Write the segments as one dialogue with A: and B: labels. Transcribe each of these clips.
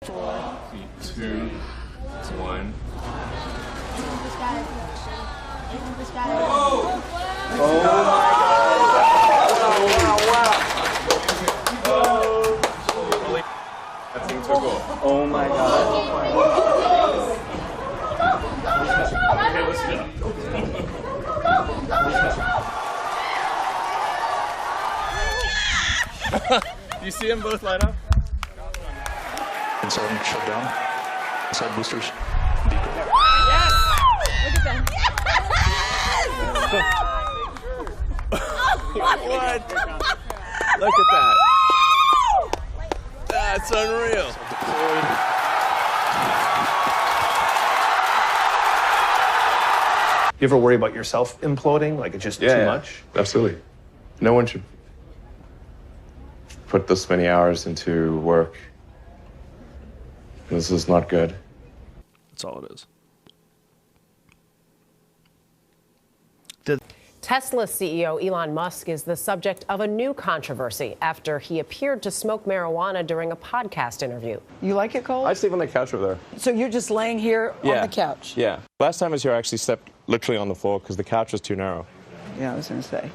A: 4, 2, 1. That thing took off.
B: Oh my God.
A: Okay, let's go. Do you see them both light up?
C: Inside shut down. Inside boosters.
D: Yes! Look at them.
A: What? Look at that. That's unreal.
E: You ever worry about yourself imploding? Like it's just too much?
F: Absolutely. No one should put this many hours into work. This is not good.
C: That's all it is.
G: Tesla CEO Elon Musk is the subject of a new controversy after he appeared to smoke marijuana during a podcast interview.
H: You like it, Cole?
F: I sleep on the couch over there.
H: So you're just laying here on the couch?
F: Yeah. Last time I was here, I actually slept literally on the floor because the couch was too narrow.
H: Yeah, I was going to say.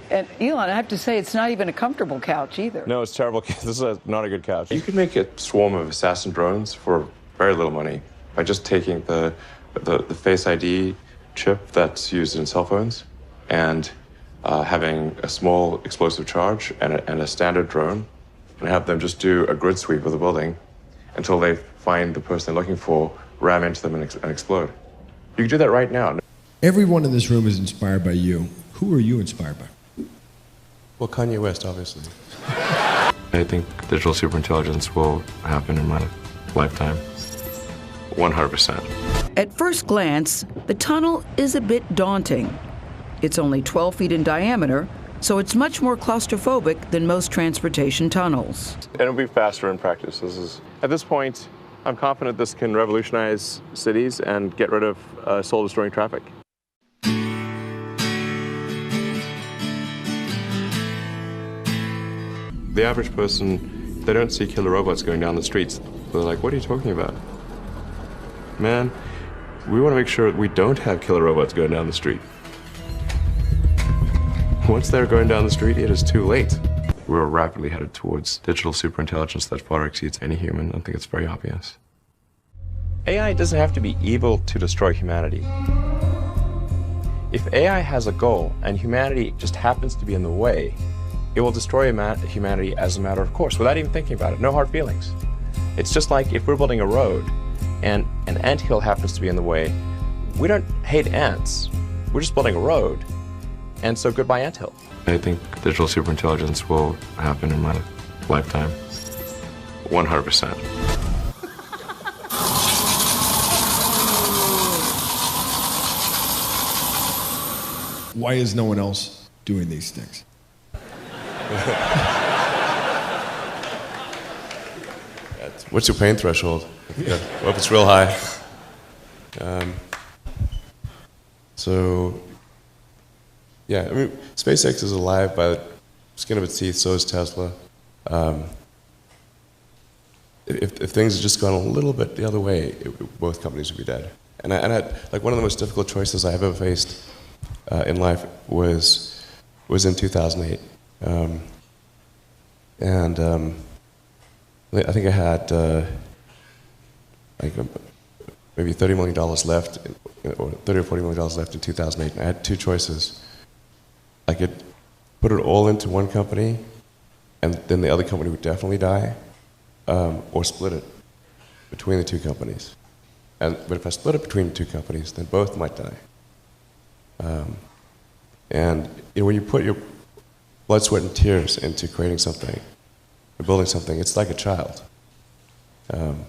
H: And Elon, I have to say, it's not even a comfortable couch either.
F: No, it's terrible. This is not a good couch. You could make a swarm of assassin drones for very little money by just taking the Face ID chip that's used in cell phones and having a small explosive charge and a standard drone and have them just do a grid sweep of the building until they find the person they're looking for, ram into them and explode. You can do that right now.
I: Everyone in this room is inspired by you. Who are you inspired by?
F: Well, Kanye West, obviously. I think digital superintelligence will happen in my lifetime. 100%.
H: At first glance, the tunnel is a bit daunting. It's only 12 feet in diameter, so it's much more claustrophobic than most transportation tunnels.
F: And it'll be faster in practice. At this point, I'm confident this can revolutionize cities and get rid of soul-destroying traffic. The average person, they don't see killer robots going down the streets. They're like, what are you talking about? Man, we want to make sure we don't have killer robots going down the street. Once they're going down the street, it is too late. We're rapidly headed towards digital superintelligence that far exceeds any human. I think it's very obvious. AI doesn't have to be evil to destroy humanity. If AI has a goal and humanity just happens to be in the way, it will destroy humanity as a matter of course, without even thinking about it. No hard feelings. It's just like if we're building a road and an anthill happens to be in the way, we don't hate ants. We're just building a road. And so goodbye anthill. I think digital superintelligence will happen in my lifetime. 100%.
I: Why is no one else doing these things?
F: What's your pain threshold? Yeah. Well, if it's real high. Yeah, I mean, SpaceX is alive by the skin of its teeth, so is Tesla. If things had just gone a little bit the other way, both companies would be dead. And I like one of the most difficult choices I have ever faced in life was in 2008. I think I had maybe $30 million left, or $30 or $40 million left in 2008. And I had two choices. I could put it all into one company, and then the other company would definitely die, or split it between the two companies. But if I split it between the two companies, then both might die. And when you put your blood, sweat, and tears into creating something, or building something, it's like a child. And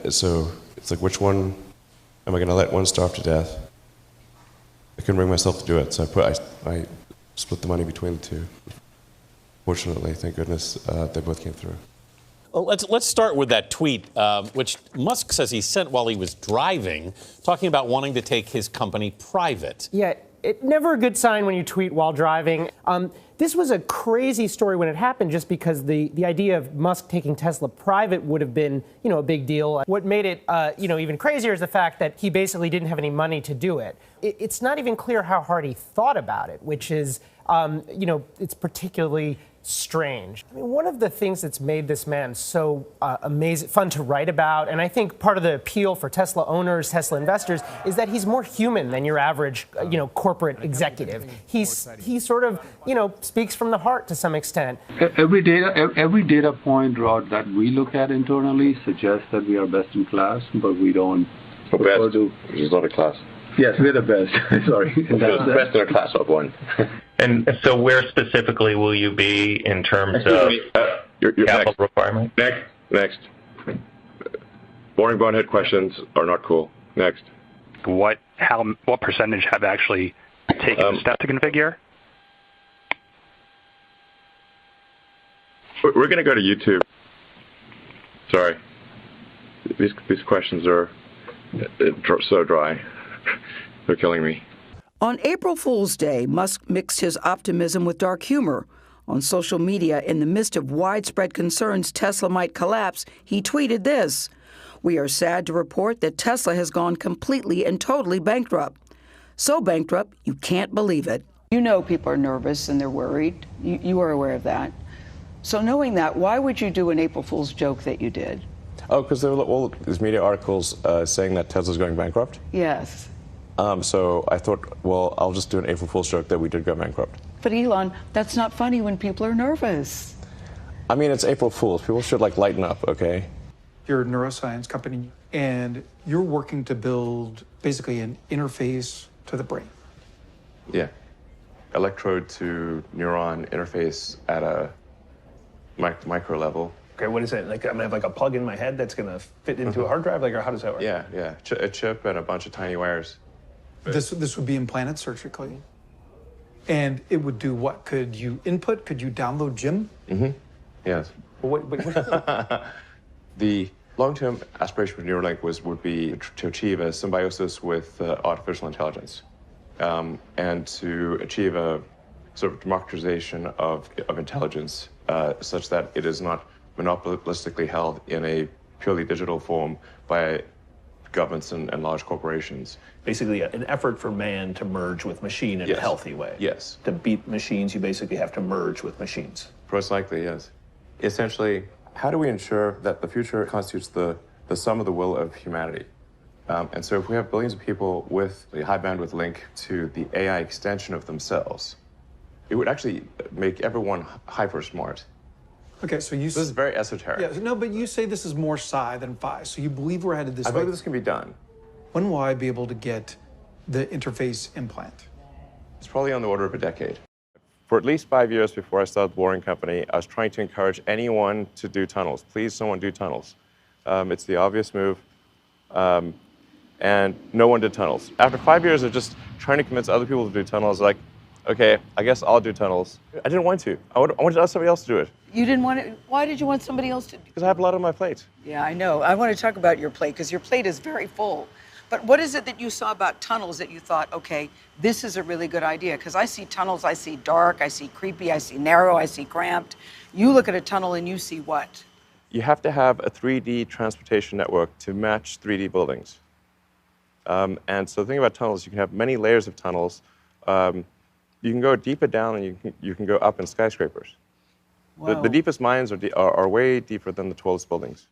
F: so it's like, which one am I going to let one starve to death? I couldn't bring myself to do it, so I split the money between the two. Fortunately, thank goodness, they both came through.
J: Well, let's start with that tweet, which Musk says he sent while he was driving, talking about wanting to take his company private.
K: Yeah, never a good sign when you tweet while driving. This was a crazy story when it happened, just because the idea of Musk taking Tesla private would have been, a big deal. What made it, even crazier is the fact that he basically didn't have any money to do it. It's not even clear how hard he thought about it, which is, it's particularly strange. I mean, one of the things that's made this man so amazing, fun to write about, and I think part of the appeal for Tesla owners, Tesla investors, is that he's more human than your average, corporate executive. He sort of, speaks from the heart to some extent.
B: Every data point, Rod, that we look at internally suggests that we are best in class, but we don't.
F: Best, which is not a class.
B: Yes, we're the best. Sorry.
F: Best in a class of one.
C: And so where specifically will you be in terms of
F: your
C: capital
F: next
C: requirement?
F: Next. Boring bonehead questions are not cool. Next.
C: What percentage have actually taken the step to configure?
F: We're going to go to YouTube. Sorry. These questions are so dry. They're killing me.
H: On April Fool's Day, Musk mixed his optimism with dark humor. On social media, in the midst of widespread concerns Tesla might collapse, he tweeted this: "We are sad to report that Tesla has gone completely and totally bankrupt. So bankrupt, you can't believe it." You know people are nervous and they're worried. You are aware of that. So knowing that, why would you do an April Fool's joke that you did?
F: Oh, because there were all these media articles saying that Tesla's going bankrupt.
H: Yes.
F: So I thought, well, I'll just do an April Fool's joke that we did go bankrupt.
H: But Elon, that's not funny when people are nervous.
F: I mean, it's April Fool's. People should lighten up, okay?
L: You're a neuroscience company, and you're working to build basically an interface to the brain.
F: Yeah. Electrode to neuron interface at a micro level.
E: Okay, what is it? Like, I'm gonna have a plug in my head that's gonna fit into a hard drive? Or how does that work?
F: Yeah. A chip and a bunch of tiny wires.
L: This would be implanted surgically. And it would do what? Could you input? Could you download Jim?
F: Mm-hmm. Yes.
L: Well, what
F: The long-term aspiration for Neuralink would be to achieve a symbiosis with artificial intelligence, and to achieve a sort of democratization of intelligence, such that it is not monopolistically held in a purely digital form by governments and large corporations.
E: Basically, an effort for man to merge with machine in a healthy way.
F: Yes.
E: To beat machines, you basically have to merge with machines.
F: Most likely, yes. Essentially, how do we ensure that the future constitutes the sum of the will of humanity? And so if we have billions of people with a high bandwidth link to the AI extension of themselves, it would actually make everyone hyper smart.
L: Okay, so
F: this is very esoteric.
L: Yeah, no, but you say this is more psi than phi, so you believe we're headed this way.
F: I believe this can be done.
L: When will I be able to get the interface implant?
F: It's probably on the order of a decade. For at least 5 years before I started the Boring Company, I was trying to encourage anyone to do tunnels. Please, someone do tunnels. It's the obvious move. And no one did tunnels. After 5 years of just trying to convince other people to do tunnels, like, okay, I guess I'll do tunnels. I didn't want to. I wanted somebody else to do it.
H: You didn't want it? Why did you want somebody else to do it?
F: Because I have a lot on my plate.
H: Yeah, I know. I want to talk about your plate, because your plate is very full. But what is it that you saw about tunnels that you thought, okay, this is a really good idea? Because I see tunnels, I see dark, I see creepy, I see narrow, I see cramped. You look at a tunnel and you see what?
F: You have to have a 3D transportation network to match 3D buildings. And so the thing about tunnels, you can have many layers of tunnels. You can go deeper down and you can go up in skyscrapers. The deepest mines are way deeper than the tallest buildings.